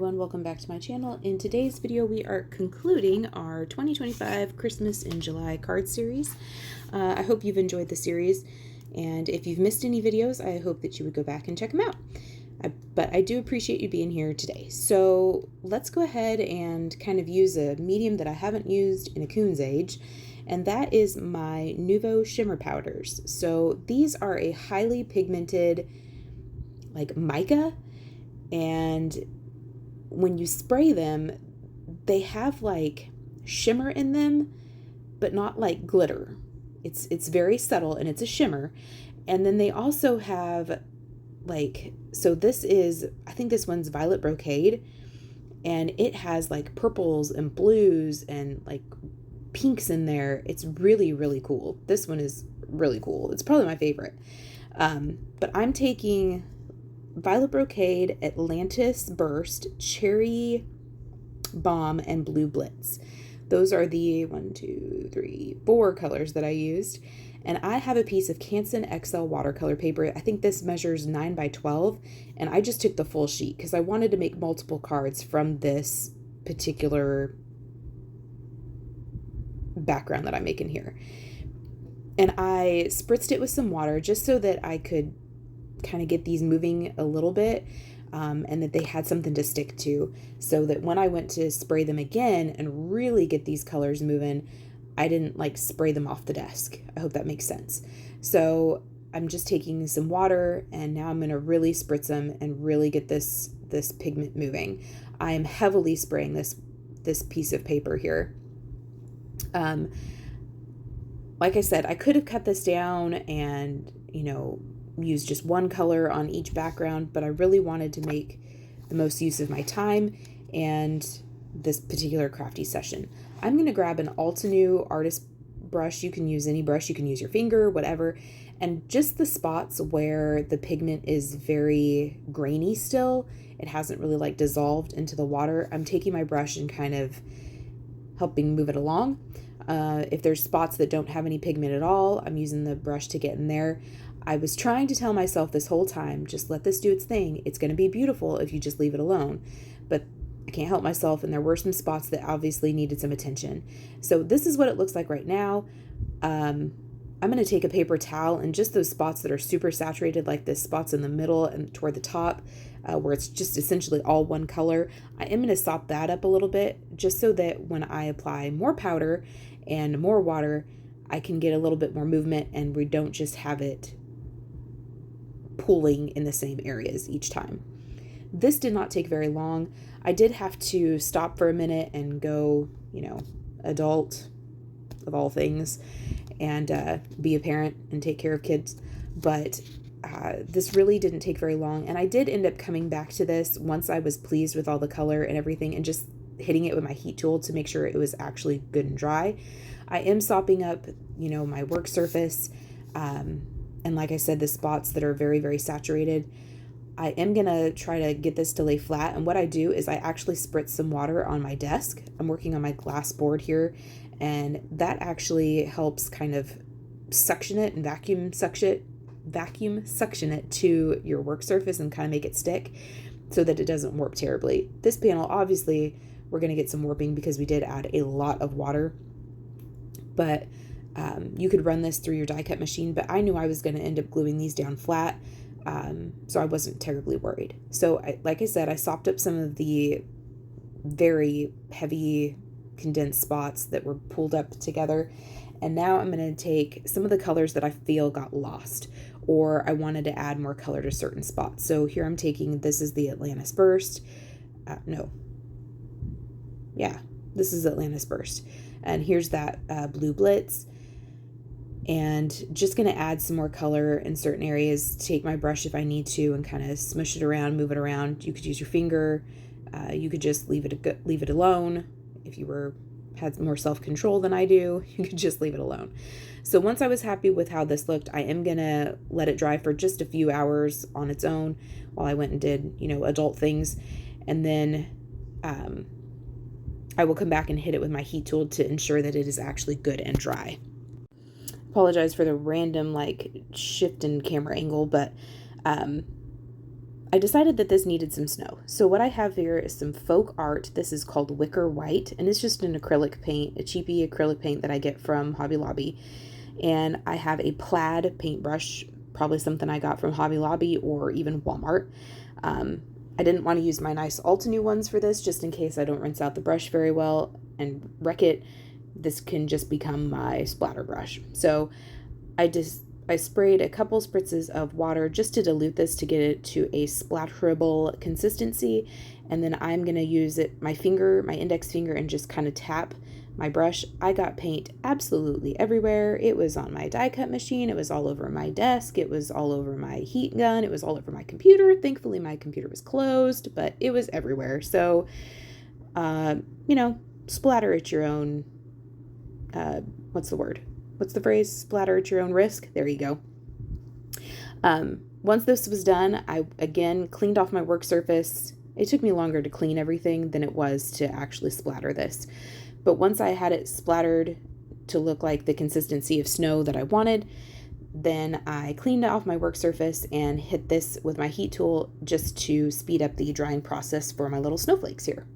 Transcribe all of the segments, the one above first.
everyone, welcome back to my channel. In today's video we are concluding our 2025 Christmas in July card series. I hope you've enjoyed the series, and if you've missed any videos I hope that you would go back and check them out. But I do appreciate you being here today. So let's go ahead and kind of use a medium that I haven't used in a coon's age, and that is my Nuvo Shimmer powders. So these are a highly pigmented like mica, and when you spray them, they have like shimmer in them, but not like glitter. It's very subtle and it's a shimmer. And then they also have like, so this is, I think this one's Violet Brocade, and it has like purples and blues and like pinks in there. It's really, really cool. This one is really cool. It's probably my favorite. But I'm taking Violet Brocade, Atlantis Burst, Cherry Bomb, and Blue Blitz. Those are the 4 colors that I used. And I have a piece of CANSON XL watercolor paper. I think this measures 9 by 12. And I just took the full sheet because I wanted to make multiple cards from this particular background that I'm making here. And I spritzed it with some water just so that I could kind of get these moving a little bit, and that they had something to stick to, so that when I went to spray them again and really get these colors moving, I didn't like spray them off the desk. I hope that makes sense. So I'm just taking some water, and now I'm going to really spritz them and really get this pigment moving. I am heavily spraying this piece of paper here. Like I said, I could have cut this down and, use just one color on each background, but I really wanted to make the most use of my time and this particular crafty session. I'm going to grab an Altenew artist brush. You can use any brush, you can use your finger, whatever, and just the spots where the pigment is very grainy still, it hasn't really like dissolved into the water, I'm taking my brush and kind of helping move it along. If there's spots that don't have any pigment at all, I'm using the brush to get in there. I was trying to tell myself this whole time, just let this do its thing. It's going to be beautiful if you just leave it alone. But I can't help myself, and there were some spots that obviously needed some attention. So this is what it looks like right now. I'm going to take a paper towel, and just those spots that are super saturated, like the spots in the middle and toward the top, where it's just essentially all one color, I am going to sop that up a little bit, just so that when I apply more powder and more water, I can get a little bit more movement, and we don't just have it pooling in the same areas each time. This did not take very long. I did have to stop for a minute and go, adult of all things, and be a parent and take care of kids. But this really didn't take very long. And I did end up coming back to this once I was pleased with all the color and everything, and just hitting it with my heat tool to make sure it was actually good and dry. I am sopping up, my work surface. And like I said, the spots that are very, very saturated, I am going to try to get this to lay flat. And what I do is I actually spritz some water on my desk. I'm working on my glass board here, and that actually helps kind of suction it and vacuum suction it to your work surface and kind of make it stick so that it doesn't warp terribly. This panel, obviously, we're going to get some warping because we did add a lot of water, but you could run this through your die cut machine, but I knew I was going to end up gluing these down flat, so I wasn't terribly worried. So like I said, I sopped up some of the very heavy condensed spots that were pulled up together, and now I'm going to take some of the colors that I feel got lost, or I wanted to add more color to certain spots. So here I'm taking, this is the Atlantis Burst. This is Atlantis Burst. And here's that Blue Blitz. And just going to add some more color in certain areas, take my brush if I need to and kind of smush it around, move it around. You could use your finger. You could just leave it alone. If you had more self-control than I do, you could just leave it alone. So once I was happy with how this looked, I am going to let it dry for just a few hours on its own while I went and did, adult things. And then I will come back and hit it with my heat tool to ensure that it is actually good and dry. Apologize for the random shift in camera angle, but I decided that this needed some snow. So what I have here is some Folkart. This is called Wicker White, and it's just an acrylic paint, a cheapy acrylic paint that I get from Hobby Lobby. And I have a Plaid paintbrush, probably something I got from Hobby Lobby or even Walmart. I didn't want to use my nice Altenew ones for this, just in case I don't rinse out the brush very well and wreck it. This can just become my splatter brush. So I sprayed a couple spritzes of water just to dilute this to get it to a splatterable consistency. And then I'm going to use my index finger, and just kind of tap my brush. I got paint absolutely everywhere. It was on my die cut machine. It was all over my desk. It was all over my heat gun. It was all over my computer. Thankfully, my computer was closed, but it was everywhere. So, splatter at your own, what's the word? What's the phrase? Splatter at your own risk. There you go. Once this was done, I again cleaned off my work surface. It took me longer to clean everything than it was to actually splatter this. But once I had it splattered to look like the consistency of snow that I wanted, then I cleaned off my work surface and hit this with my heat tool just to speed up the drying process for my little snowflakes here.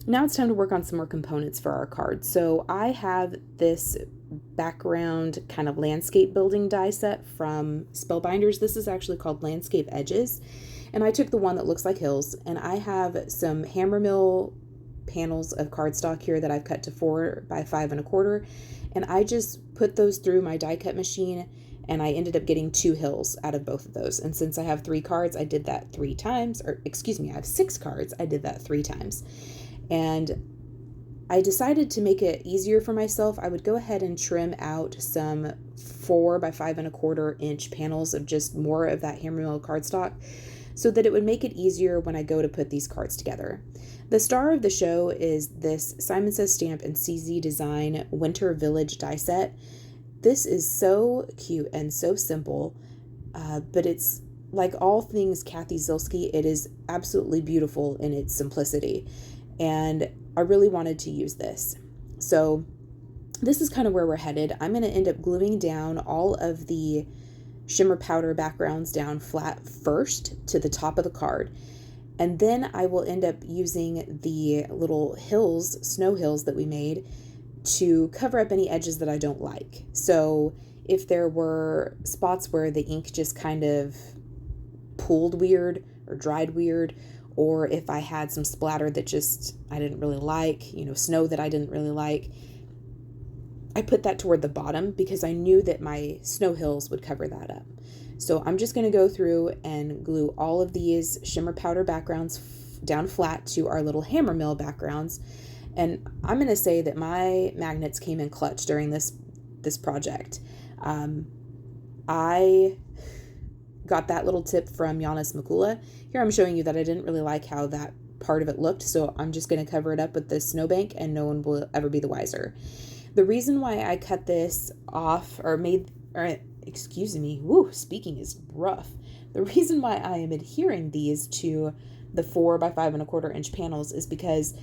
Now it's time to work on some more components for our card. So I have this background kind of landscape building die set from Spellbinders. This is actually called Landscape Edges. And I took the one that looks like hills, and I have some HAMMERMILL panels of cardstock here that I've cut to 4 by 5 1/4, and I just put those through my die cut machine, and I ended up getting 2 hills out of both of those. And since I have 3 cards, I did that 3 times, or excuse me, I have 6 cards, I did that 3 times. And I decided to make it easier for myself. I would go ahead and trim out some 4 by 5 1/4 inch panels of just more of that HAMMERMILL cardstock, so that it would make it easier when I go to put these cards together. The star of the show is this Simon Says Stamp and CZ Design Winter Village die set. This is so cute and so simple, but it's like all things Kathy Zilski, it is absolutely beautiful in its simplicity. And I really wanted to use this. So this is kind of where we're headed. I'm going to end up gluing down all of the shimmer powder backgrounds down flat first to the top of the card. And then I will end up using the little hills, snow hills that we made, to cover up any edges that I don't like. So if there were spots where the ink just kind of pooled weird or dried weird, or if I had some splatter that just I didn't really like, snow that I didn't really like, I put that toward the bottom because I knew that my snow hills would cover that up. So I'm just going to go through and glue all of these shimmer powder backgrounds down flat to our little HAMMERMILL backgrounds. And I'm going to say that my magnets came in clutch during this project. I got that little tip from Giannis Makula. Here I'm showing you that I didn't really like how that part of it looked, so I'm just going to cover it up with this snowbank and no one will ever be the wiser. The reason why I cut this off speaking is rough. The reason why I am adhering these to the 4 by 5 1/4 inch panels is because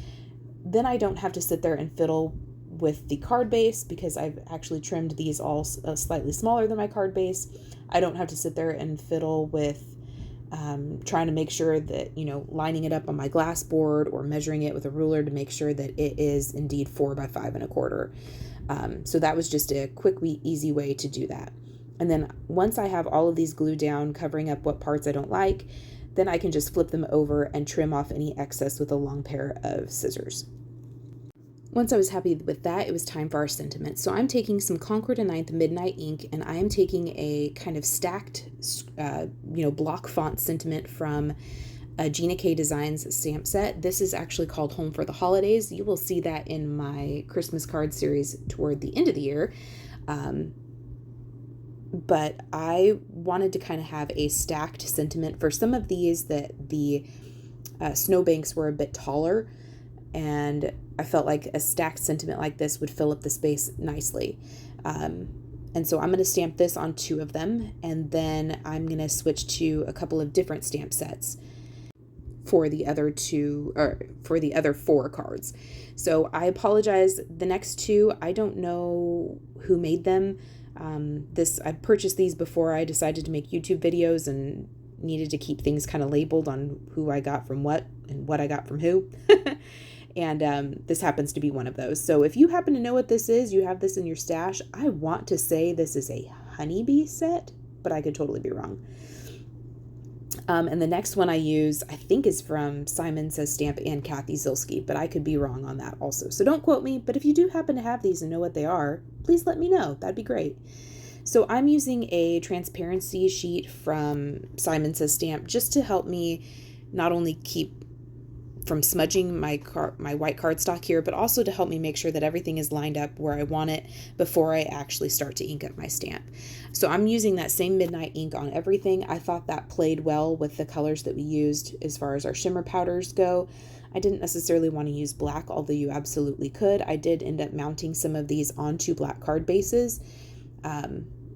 then I don't have to sit there and fiddle with the card base, because I've actually trimmed these all slightly smaller than my card base. I don't have to sit there and fiddle with trying to make sure that, lining it up on my glass board or measuring it with a ruler to make sure that it is indeed 4 by 5 1/4. So that was just a quick, easy way to do that. And then once I have all of these glued down, covering up what parts I don't like, then I can just flip them over and trim off any excess with a long pair of scissors. Once I was happy with that, it was time for our sentiment. So I'm taking some Concord and 9th Midnight ink, and I am taking a kind of stacked, block font sentiment from Gina K Design's stamp set. This is actually called Home for the Holidays. You will see that in my Christmas card series toward the end of the year. But I wanted to kind of have a stacked sentiment. For some of these, that the snowbanks were a bit taller, and I felt like a stacked sentiment like this would fill up the space nicely. And so I'm going to stamp this on 2 of them, and then I'm going to switch to a couple of different stamp sets for the other 2, or for the other 4 cards. So I apologize. The next 2, I don't know who made them. I purchased these before I decided to make YouTube videos, and needed to keep things kind of labeled on who I got from what and what I got from who. And this happens to be one of those. So if you happen to know what this is, you have this in your stash, I want to say this is a honeybee set, but I could totally be wrong. And the next one I use, I think, is from Simon Says Stamp and Kathy Zilski, but I could be wrong on that also. So don't quote me, but if you do happen to have these and know what they are, please let me know. That'd be great. So I'm using a transparency sheet from Simon Says Stamp just to help me not only keep from smudging my white cardstock here, but also to help me make sure that everything is lined up where I want it before I actually start to ink up my stamp. So I'm using that same midnight ink on everything. I thought that played well with the colors that we used as far as our shimmer powders go. I didn't necessarily want to use black, although you absolutely could. I did end up mounting some of these onto black card bases.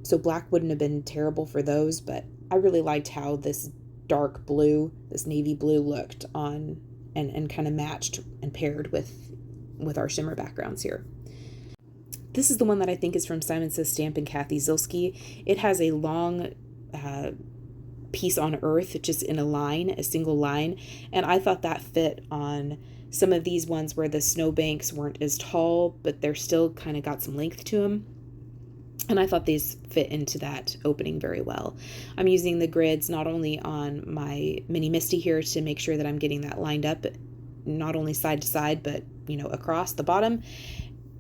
So black wouldn't have been terrible for those, but I really liked how this dark blue, this navy blue looked on and kind of matched and paired with our shimmer backgrounds here. This is the one that I think is from Simon Says Stamp and Kathy Zilski. It has a long piece on earth, just in a line, a single line, and I thought that fit on some of these ones where the snowbanks weren't as tall, but they're still kind of got some length to them. And I thought these fit into that opening very well. I'm using the grids not only on my mini Misty here to make sure that I'm getting that lined up, not only side to side, but, you know, across the bottom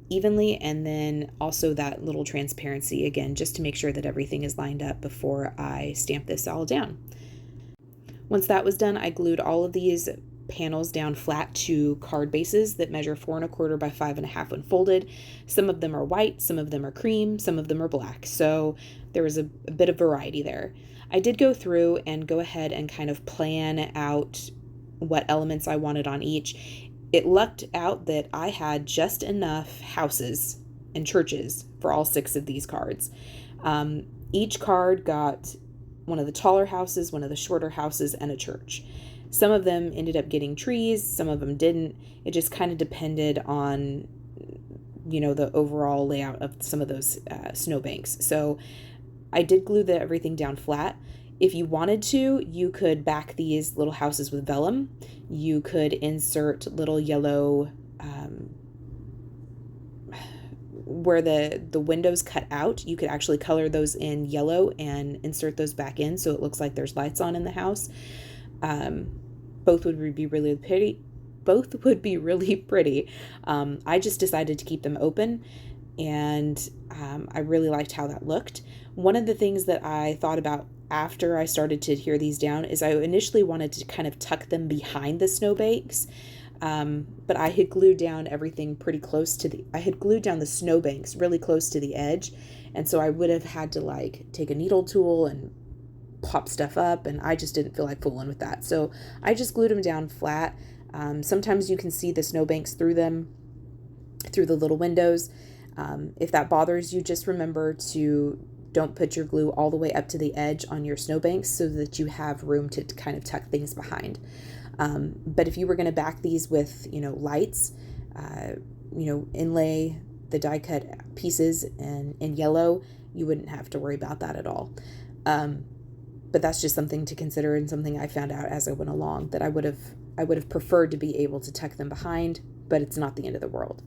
evenly, and then also that little transparency again, just to make sure that everything is lined up before I stamp this all down. Once that was done, I glued all of these panels down flat to card bases that measure 4 1/4 by 5 1/2 when folded. Some of them are white, some of them are cream, some of them are black. So there was a bit of variety there. I did go through and go ahead and kind of plan out what elements I wanted on each. It lucked out that I had just enough houses and churches for all 6 of these cards. Each card got one of the taller houses, one of the shorter houses, and a church. Some of them ended up getting trees, some of them didn't. It just kind of depended on, you know, the overall layout of some of those snowbanks. So I did glue everything down flat. If you wanted to, you could back these little houses with vellum. You could insert little yellow, where the windows cut out, you could actually color those in yellow and insert those back in so it looks like there's lights on in the house. Both would be really pretty. Both would be really pretty. I just decided to keep them open, and I really liked how that looked. One of the things that I thought about after I started to adhere these down is I initially wanted to kind of tuck them behind the snowbanks, but I had glued down everything pretty close to I had glued down the snowbanks really close to the edge, and so I would have had to like take a needle tool and pop stuff up, and I just didn't feel like fooling with that. So I just glued them down flat. Sometimes you can see the snowbanks through them, through the little windows. If that bothers you, just remember to don't put your glue all the way up to the edge on your snowbanks so that you have room to kind of tuck things behind. But if you were going to back these with, you know, lights, you know, inlay the die cut pieces in yellow, you wouldn't have to worry about that at all. But that's just something to consider, and something I found out as I went along, that I would have preferred to be able to tuck them behind, but it's not the end of the world.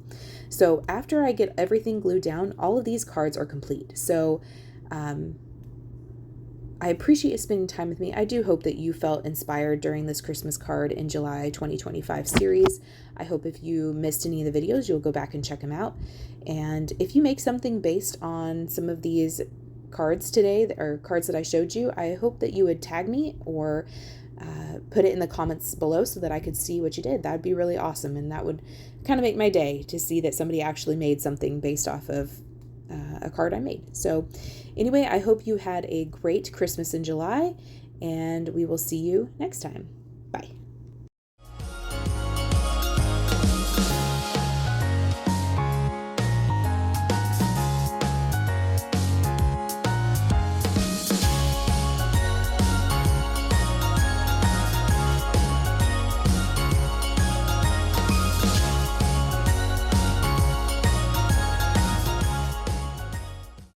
So after I get everything glued down, all of these cards are complete. So I appreciate you spending time with me. I do hope that you felt inspired during this Christmas card in July 2025 series. I hope if you missed any of the videos, you'll go back and check them out. And if you make something based on some of these cards today, or cards that I showed you, I hope that you would tag me or put it in the comments below so that I could see what you did. That would be really awesome, and that would kind of make my day to see that somebody actually made something based off of a card I made. So anyway, I hope you had a great Christmas in July, and we will see you next time. Bye.